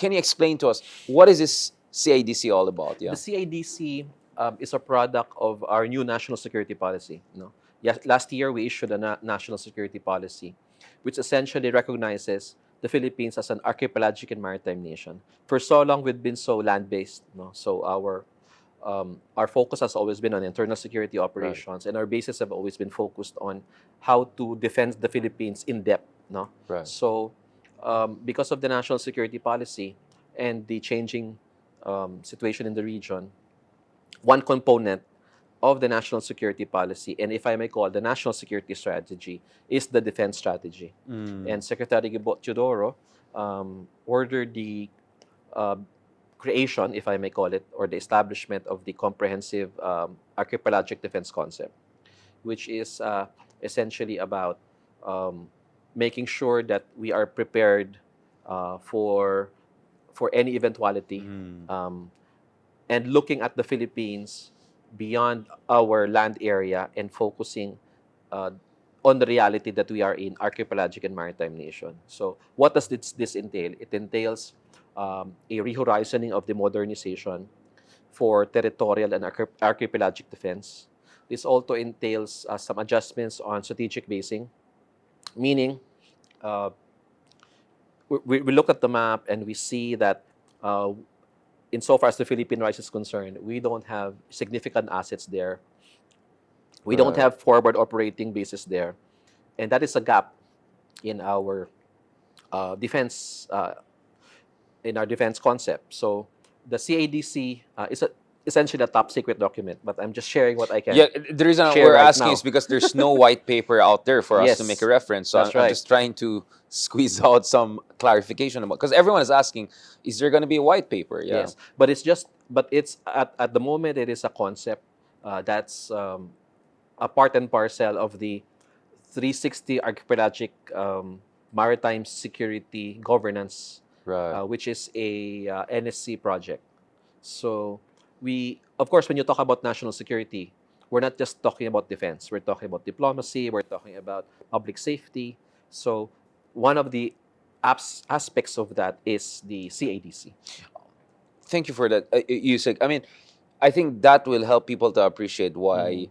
can you explain to us what is this CADC all about? Yeah. The CADC is a product of our new national security policy. No? Yes, last year we issued a national security policy, which essentially recognizes the Philippines as an archipelagic and maritime nation. For so long, we've been so land-based. No? So our focus has always been on internal security operations, and our bases have always been focused on how to defend the Philippines in depth. No? Right. So because of the national security policy and the changing situation in the region, one component of the national security policy, and if I may call the national security strategy, is the defense strategy. And Secretary Teodoro ordered the uh, creation, if I may call it, or the establishment of the comprehensive archipelagic defense concept, which is essentially about making sure that we are prepared for any eventuality, and looking at the Philippines beyond our land area and focusing uh, on the reality that we are in archipelagic and maritime nation. So what does this entail? It entails a rehorizoning of the modernization for territorial and archipelagic defense. This also entails some adjustments on strategic basing, meaning uh, we look at the map and we see that insofar as the Philippine Rise is concerned, we don't have significant assets there. We don't have forward operating bases there. And that is a gap in our defense in our defense concept. So the CADC is essentially a top secret document, but I'm just sharing what I can. Yeah, the reason share we're right asking now. is because there's no white paper out there for us to Yes, make a reference. So that's I'm right. just trying to squeeze out some clarification about, because everyone is asking, is there going to be a white paper? Yeah. Yes, but it's at the moment it is a concept that's a part and parcel of the 360 archipelagic maritime security governance, Right. which is a NSC project. So of course, when you talk about national security, we're not just talking about defense. We're talking about diplomacy. We're talking about public safety. So one of the aspects of that is the CADC. Thank you for that, Yusek. I mean, I think that will help people to appreciate why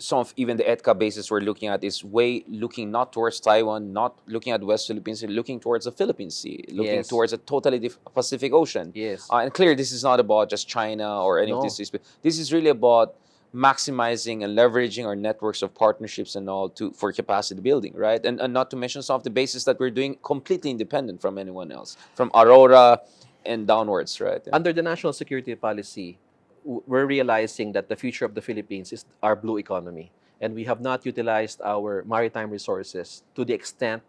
some of even the EDCA bases we're looking at is looking not towards Taiwan, not looking at West Philippines, looking towards the Philippine Sea, looking Yes. towards a totally Pacific Ocean. Yes. And clearly, this is not about just China or any of No. these. This is really about maximizing and leveraging our networks of partnerships and all for capacity building, right? And not to mention some of the bases that we're doing completely independent from anyone else, from Aurora and downwards, right? Yeah. Under the national security policy, we're realizing that the future of the Philippines is our blue economy. And we have not utilized our maritime resources to the extent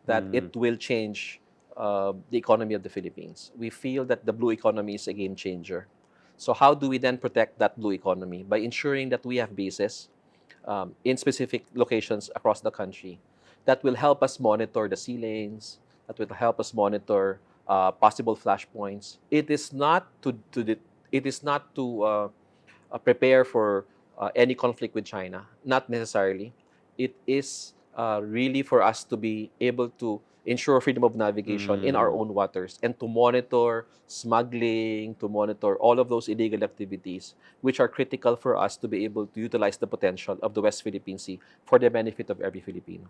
that it will change the economy of the Philippines. We feel that the blue economy is a game changer. So how do we then protect that blue economy? By ensuring that we have bases in specific locations across the country that will help us monitor the sea lanes, that will help us monitor possible flashpoints. It is not to prepare for any conflict with China, not necessarily. It is really for us to be able to ensure freedom of navigation in our own waters and to monitor smuggling, to monitor all of those illegal activities, which are critical for us to be able to utilize the potential of the West Philippine Sea for the benefit of every Filipino.